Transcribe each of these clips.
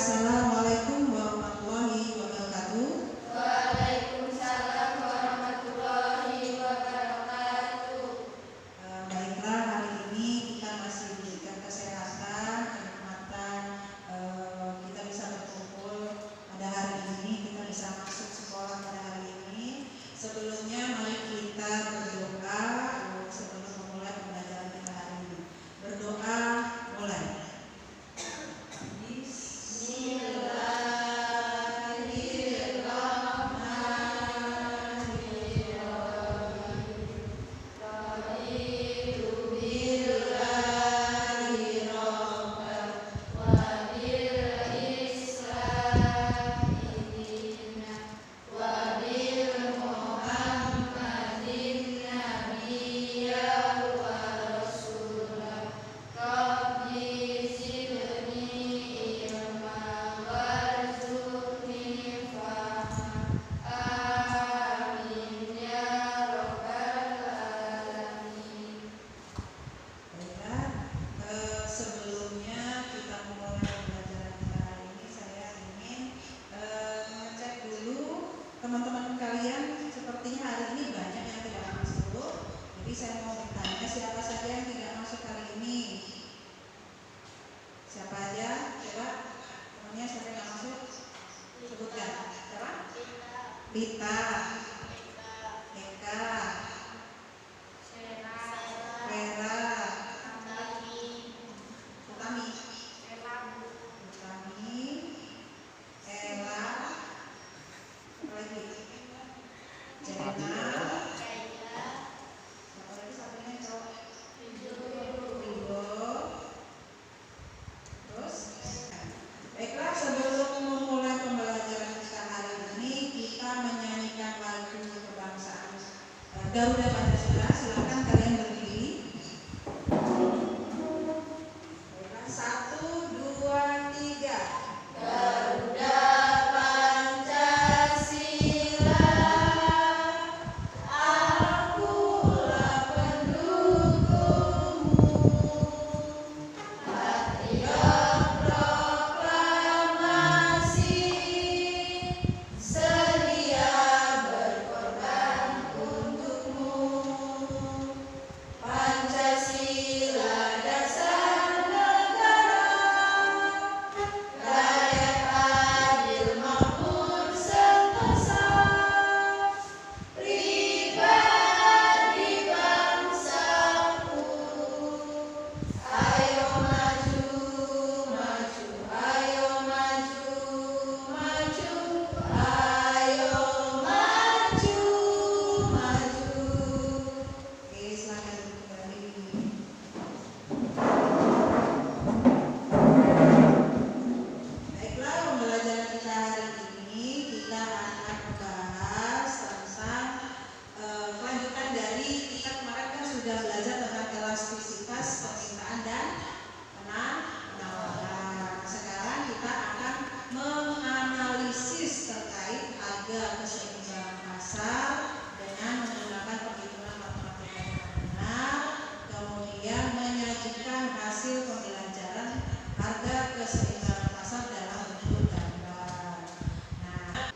Assalamualaikum warahmatullahi wabarakatuh. Waalaikumsalam warahmatullahi wabarakatuh. Baiklah, hari ini kita masih diberikan kesehatan, kenikmatan, kita bisa berkumpul pada hari ini, kita bisa masuk sekolah pada hari ini. Sebelumnya mari kita berdoa sebelum memulai pembelajaran kita hari ini. Berdoa, mulai. Teman-teman kalian sepertinya hari ini banyak yang tidak masuk. Jadi saya mau bertanya siapa saja yang tidak masuk hari ini? Siapa aja? Coba temannya siapa yang nggak masuk? Sebutkan. Siapa? Rita, Eka, Vera, Utami, Ella, apa lagi? Jenna, siapa lagi satunya cowok? Ridho. Terus, baiklah, sebelum memulai pembelajaran kita hari ini, kita menyanyikan lagu kebangsaan Garuda Pancasila. Silakan kalian berdiri. Baiklah, 1, 2, 3. Garuda Pancasila, akulah pendukungmu. Patriot proklamasi, sedia berkorban untukmu. Pancasila dasar negara, rakyat adil makmur sentosa, pribadi bangsaku. Ayo maju, maju, ayo maju, maju, ayo maju, maju. Oke, silakan duduk kembali. Baiklah, pembelajaran kita hari ini kita akan membahas tentang kelanjutan dari kita kemarin kan sudah belajar tentang elastisitas, permintaan dan penawaran. Sekarang kita akan menganalisis terkait harga keseimbangan pasar dengan menggunakan perhitungan matematika yang benar, kemudian menyajikan hasil pembelajaran harga keseimbangan pasar dalam bentuk gambar. Nah,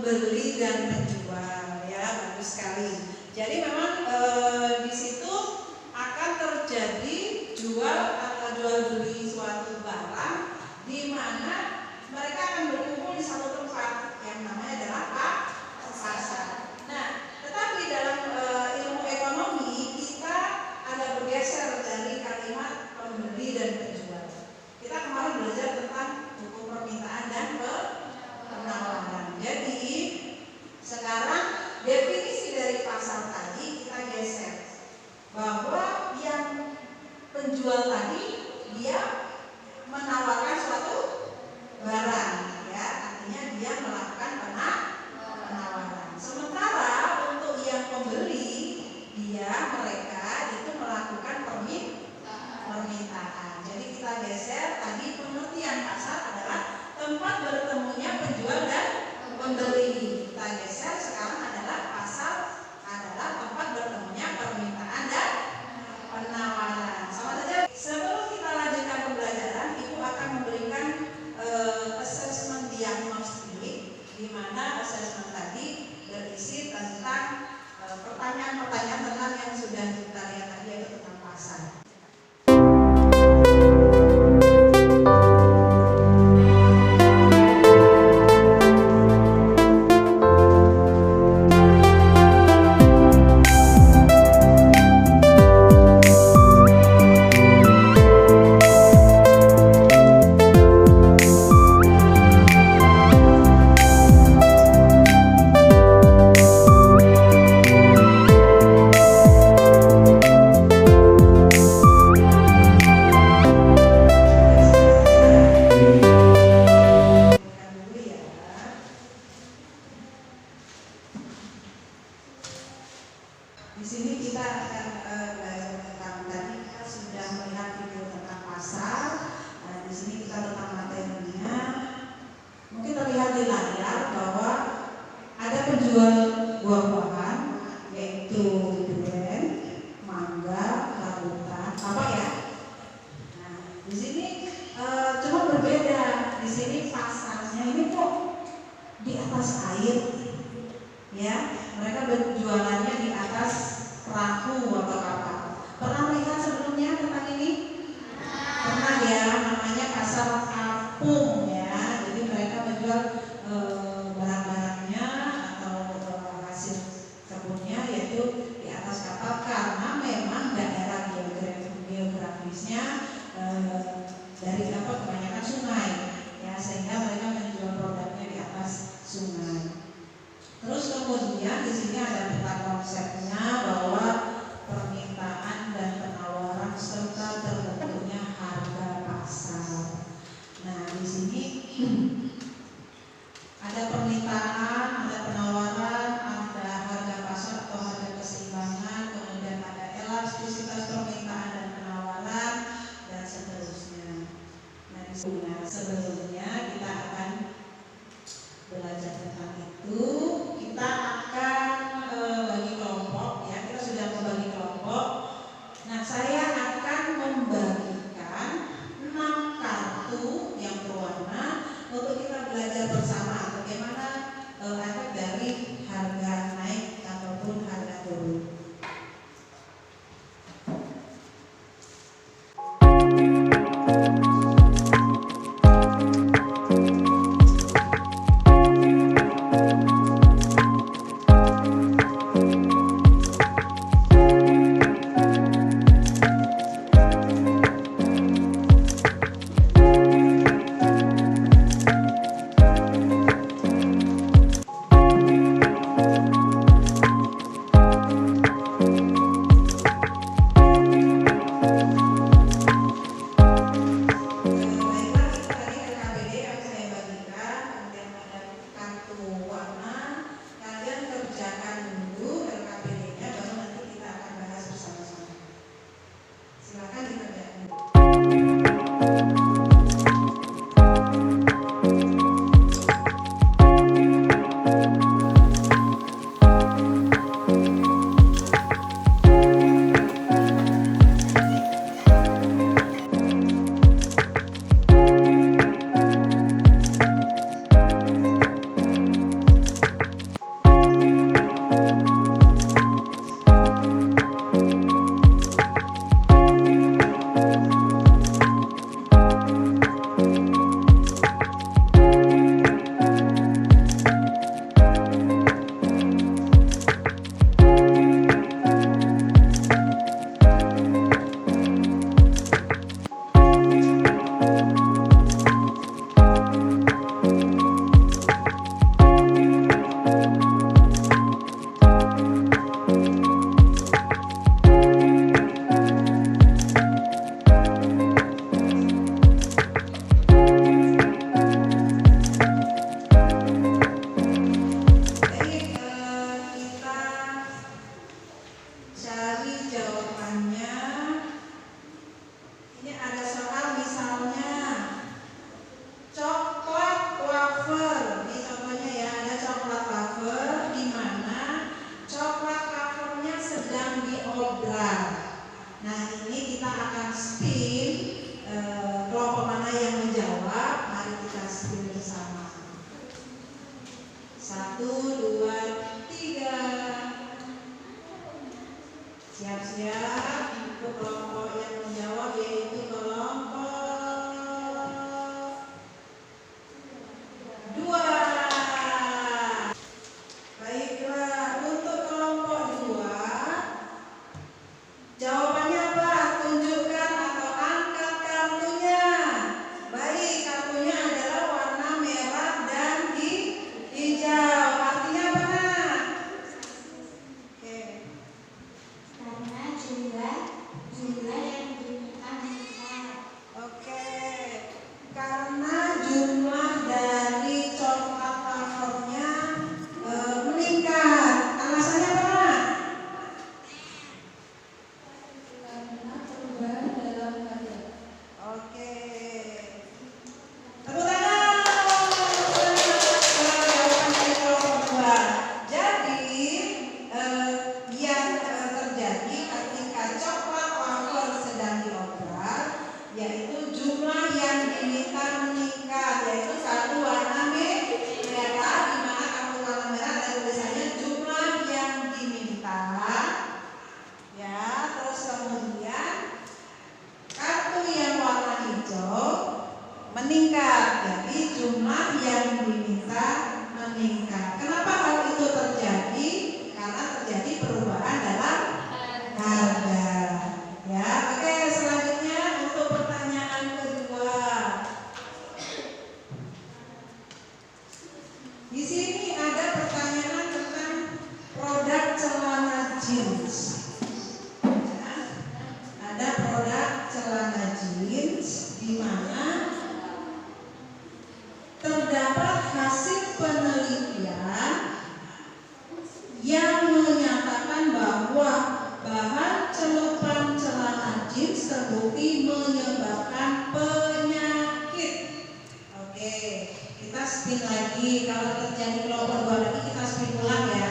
pembeli dan penjual, ya bagus sekali. Jadi memang di situ akan terjadi jual beli suatu barang di mana mereka akan berkumpul di satu tempat yang namanya adalah pasar. Nah, tetapi dalam ilmu ekonomi kita agak bergeser dari kalimat pembeli dan penjual. Kita kemarin belajar tentang hukum permintaan dan penawaran. Jadi sekarang definisi dari pasar tadi kita geser, bahwa yang penjual tadi dia menawarkan suatu barang, ya artinya dia melakukan penawaran. Sementara untuk yang pembeli mereka itu melakukan permintaan. Jadi kita geser, tadi pengertian pasar adalah tempat bertemunya penjual dan pembeli. Kita geser sekarang adalah pasar adalah tempat bertemunya permintaan dan penawaran. Sama saja. Sebelum kita lanjutkan pembelajaran, Ibu akan memberikan assessment diagnostik, di mana assessment tadi berisi tentang pertanyaan-pertanyaan tentang yang sudah kita lihat tadi, yaitu tentang pasar. Di sini kita akan belajar tentang, tadi kita sudah melihat video tentang pasar. Nah, di sini kita tentang materinya. Mungkin terlihat di layar bahwa ada penjual buah-buahan, yaitu durian, mangga, rambutan, apa ya? Nah, di sini cuma berbeda. Di sini pasarnya ini kok di atas air, ya. Mereka berjualannya di atas perahu atau kapal. Pernah melihat sebelumnya tentang ini? Pernah ya, namanya pasar apung ya. Jadi mereka menjual barang-barangnya atau hasil kebunnya yaitu di atas kapal, karena memang daerah geografisnya dari kebanyakan sungai ya, sehingga mereka menjual produknya di atas sungai. Terus kemudian di sini ada peta konsepnya bahwa permintaan dan penawaran serta terbentuknya harga pasar. Nah, di sini ada permintaan, ada penawaran, ada harga pasar atau harga keseimbangan, kemudian ada elastisitas permintaan dan penawaran, dan seterusnya. Nah, di sini sebelumnya kita akan belajar tentang itu. Kita akan bagi kelompok ya, kita sudah membagi kelompok. Nah, saya akan membagikan 6 kartu yang berwarna untuk kita belajar bersama bagaimana efek dari harga naik ataupun harga turun. kelompok mana yang menjawab? Mari kita spill bersama. 1, 2, 3. Siap-siap. Untuk kelompok yang menjawab yaitu kelompok 2. Baiklah, untuk kelompok 2, jawabannya apa? Tunjukkan atau angkat kartunya. Baik, kartunya adalah warna merah dan hijau. Artinya apa, Nak? Oke. Karena jumlah yang diminta meningkat. Oke. Karena jumlah dari coklat wafernya meningkat. Alasannya apa, Nak? Karena perubahan dalam kadar. Oke. Tepuk tangan. Jawaban dari kelompok 2. Jadi yang terjadi ketika coklat wafer sedang diobral, yaitu jumlah yang diminta meningkat, yaitu kartu warna merah, di mana kartu warna merah ada tulisannya jumlah yang diminta, ya. Terus kemudian kartu yang warna hijau meningkat, jadi jumlah yang diminta meningkat. Kenapa hal itu terjadi? Karena terjadi perubahan dalam harga. Ya, oke. Selanjutnya untuk pertanyaan kedua. Di sini ada pertanyaan tentang produk celana jeans. Ya, ada produk celana jeans di mana terdapat hasil penelitian yang menyatakan bahwa bahan celupan celana jeans terbukti menyebabkan penyakit. Oke, kita spin lagi. Kalau terjadi kelompok 2 lagi, kita spin ulang ya.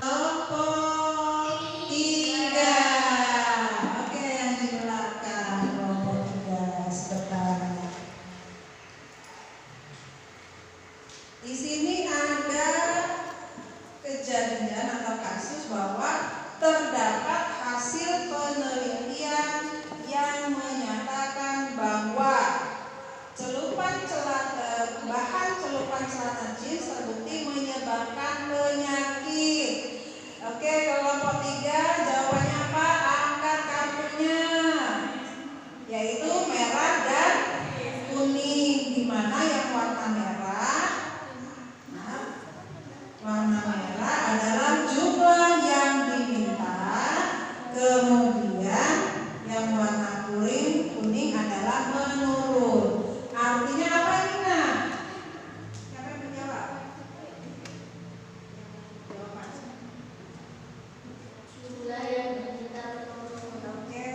Kelompok 3. Oke, yang di belakang kelompok 3 sebentar. Di sini ada kejadian atau kasus bahwa terdapat hasil penelitian yang menyatakan bahwa bahan celupan celana jeans terbukti menyebabkan penyakit. Oke, kelompok 3 jawabannya apa? Angkat kartunya, yaitu merah dan kuning, di mana yang warna merah adalah jumlah yang diminta, kemudian yang warna kuning adalah menurun. Artinya apa ini, Nak? Siapa yang menjawab? Jawaban. Jumlah yang diminta menurun. Oke.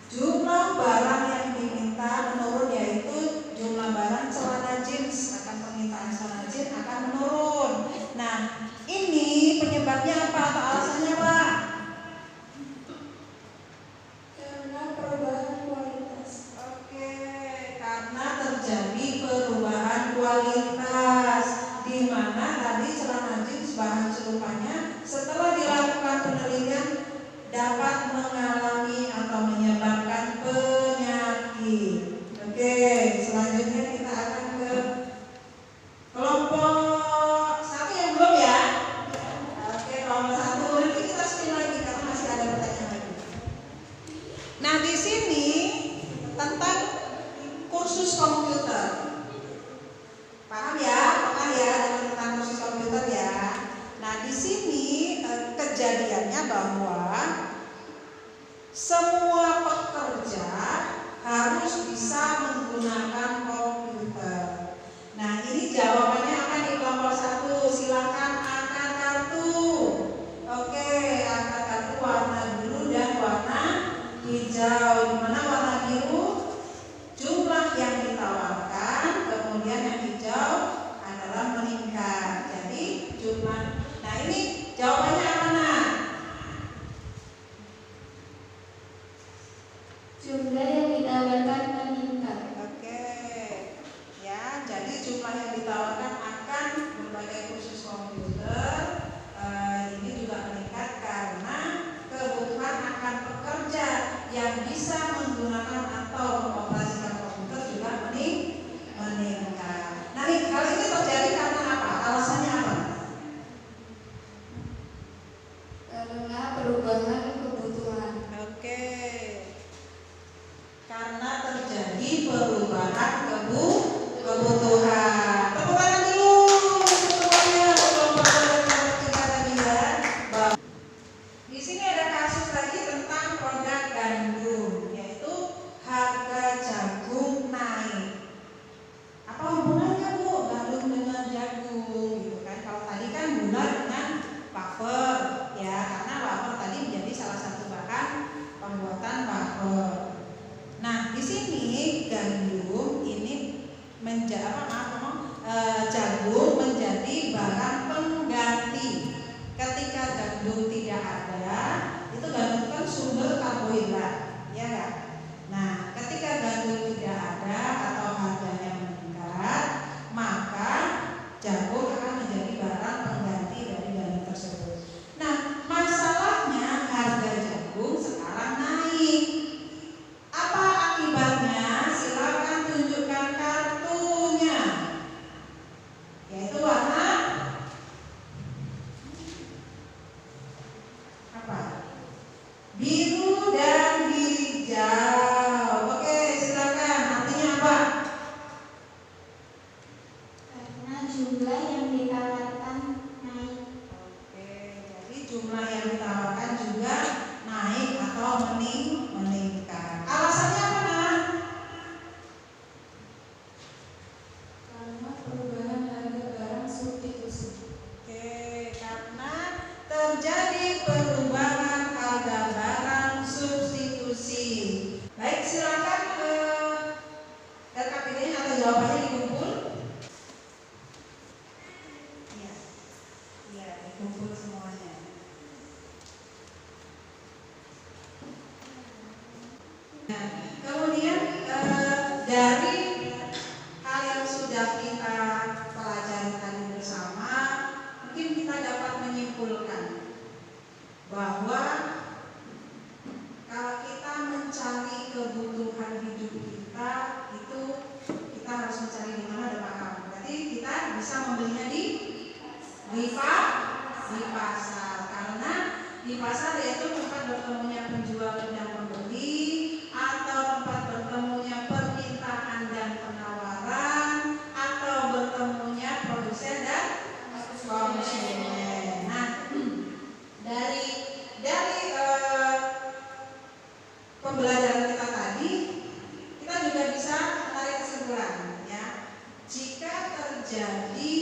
Jumlah barang yang diminta menurun, yaitu jumlah barang celana jeans, akan permintaan celana jeans akan menurun. Nah, ini penyebabnya apa atau alasannya, Pak? Karena perubahan kualitas. Oke, karena terjadi perubahan kualitas, di mana tadi celana jeans bahan celupannya setelah dilakukan penelitian dapat mengalami atau menyebabkan penyakit. Oke, selanjutnya kita akan ke kelompok 1 yang belum ya. Oke, kelompok 1 nanti kita spin lagi karena masih ada pertanyaan lagi. Nah, di sini tentang kursus komputer. Paham ya? Paham ya tentang kursus komputer ya. Nah, di sini kejadiannya bahwa semua pekerja harus bisa menggunakan komputer. Nah, ini jawabannya apa di kelompok 1? Silakan angkat kartu. Oke, angkat kartu warna biru dan warna hijau. Di mana warna biru jumlah yang ditawarkan, kemudian yang hijau adalah meningkat. Jadi jumlah. Nah, ini jawabannya apa, Nak? Jumlah yang ditawarkan meningkat. Oke, ya, jadi jumlah yang ditawarkan akan berbagai kursus komputer ini juga meningkat karena kebutuhan akan pekerja yang bisa menggunakan atau mengoperasikan komputer juga meningkat. Nah, hal ini terjadi karena apa? Alasannya apa? Karena perubahan kebutuhan. Oke, karena terjadi perubahan kebutuhan. Tepuk tangan dulu semuanya untuk kelompok kita tadi ya. Di sini ada kasus lagi tentang produk gandum, yaitu harga jagung naik. Apa hubungannya Bu gandum dengan jagung gitu kan? Kalau tadi kan gula dengan wafer ya, karena wafer tadi menjadi salah satu bahan pembuatan wafer. Nah, di sini gandum ini jagung menjadi barang pengganti. Ketika gandum tidak ada, itu gandum kan sumber karbohidrat, ya kan? Nah, ketika gandum tidak ada atau harganya meningkat, maka jagung akan menjadi barang pengganti dari gandum tersebut. Nah, masalahnya harga jagung sekarang naik. Apa akibatnya? Silakan tunjukkan kartunya. Yaitu warna apa? Biru dan hijau. Oke, silakan. Artinya apa? Karena jumlah yang ditawarkan naik. Oke, jadi jumlah yang ditawarkan juga naik atau meningkat. Alasannya apa, Nah? Karena perubahan harga barang substitusi. Oke, karena terjadi perubahan harga barang substitusi. Baik, silakan LKPD-nya atau jawabannya dikumpul. Iya, iya, dikumpul semuanya. Nah, kemudian dari hal yang sudah kita pelajari tadi bersama, mungkin kita dapat menyimpulkan bahwa kalau kita mencari kebutuhan hidup kita, itu kita harus mencari di mana ada makan. Berarti kita bisa membelinya di pasar, karena di pasar yaitu tempat bertemunya penjual dan pembeli, atau tempat bertemunya permintaan dan penawaran, atau bertemunya produsen dan konsumen. Nah, dari pembelajaran kita tadi, kita juga bisa menarik kesimpulan ya. Jika terjadi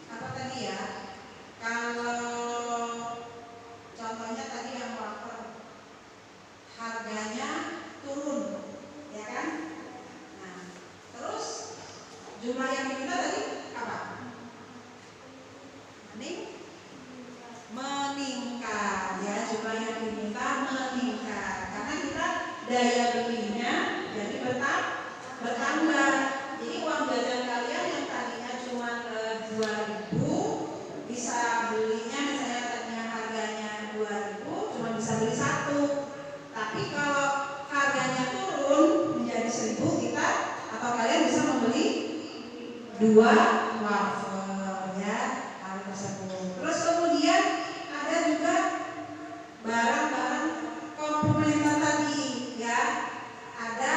apa tadi ya? Kalau contohnya tadi yang wafer harganya turun, ya kan? Nah, terus jumlah yang diminta tadi apa? Meningkat ya, jumlah yang diminta meningkat karena kita daya belinya jadi bertambah. Jadi uang jajan kalian yang tadinya cuma 2.000 bisa belinya, misalnya tadinya harganya 2.000 cuma bisa beli 1. Tapi kalau harganya turun menjadi 1.000, kita atau kalian bisa membeli 2 wafer ya, hal tersebut. Terus kemudian ada juga barang-barang komplementer tadi ya. Ada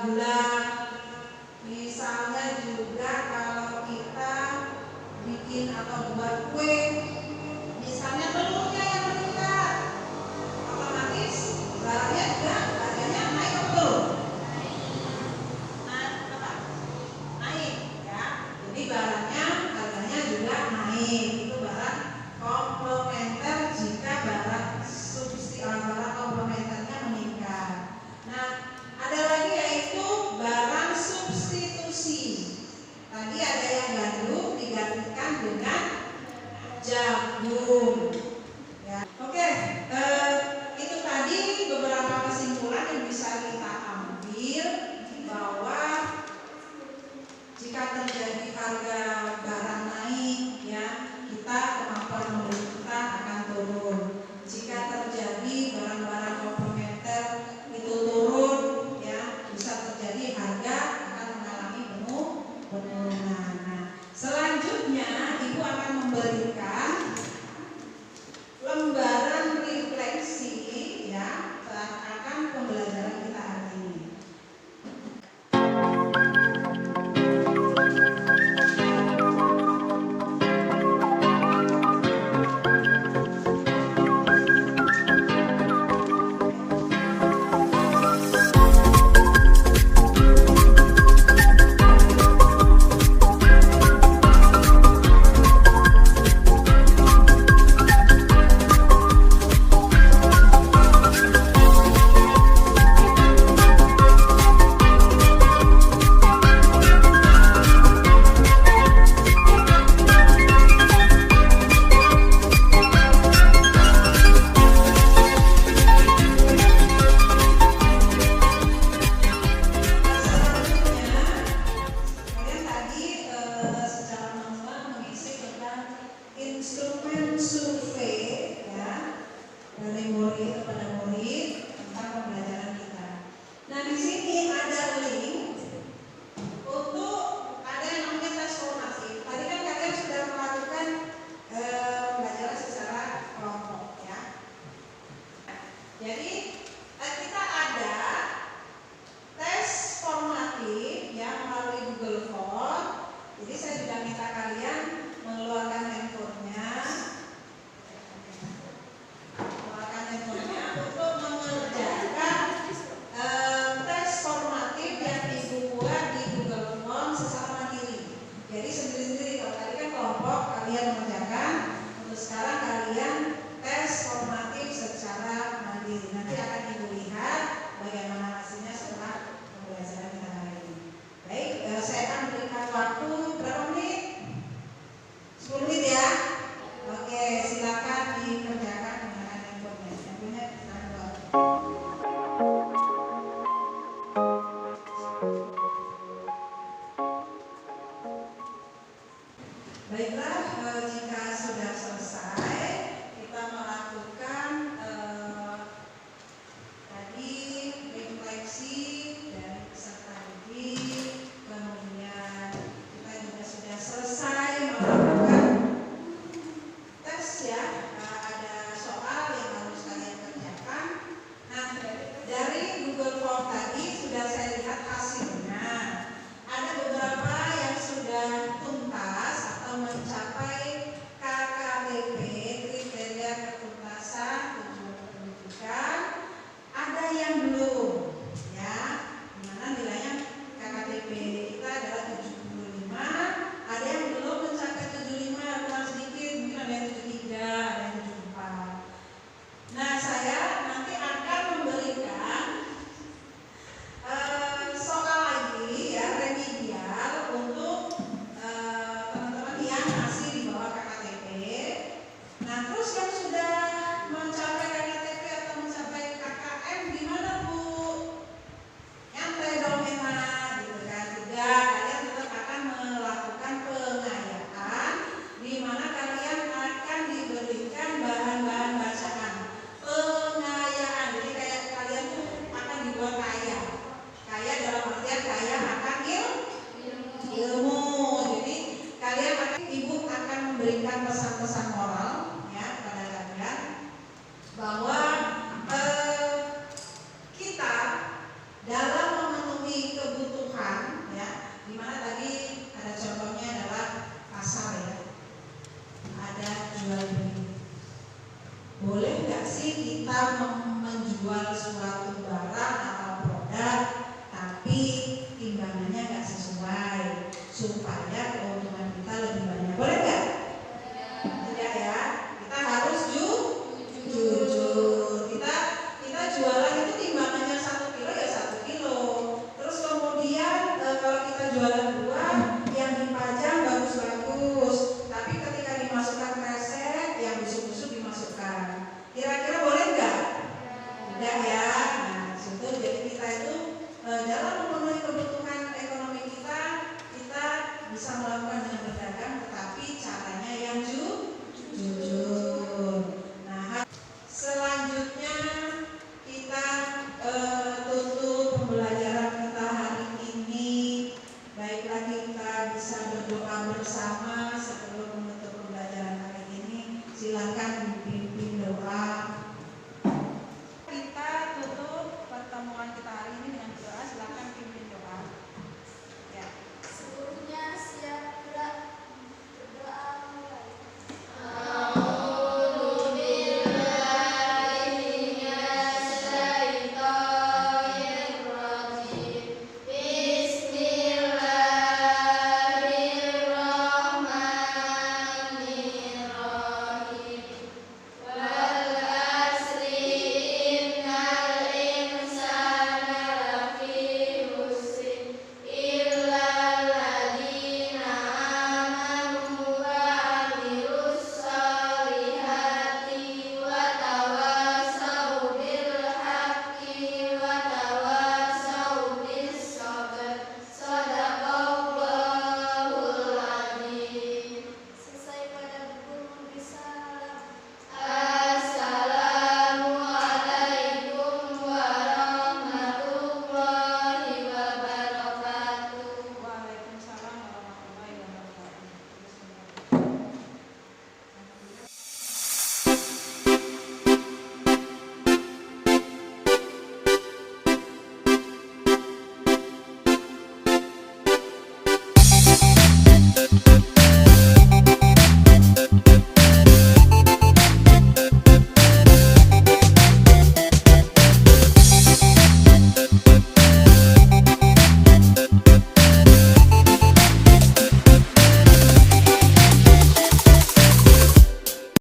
gula, misalnya juga kalau kita bikin atau buat kue, misalnya telurnya yang meningkat, otomatis barangnya juga harganya naik atau turun? Naik ya. Jadi barangnya harganya juga naik. Itu barang berbuat kaya.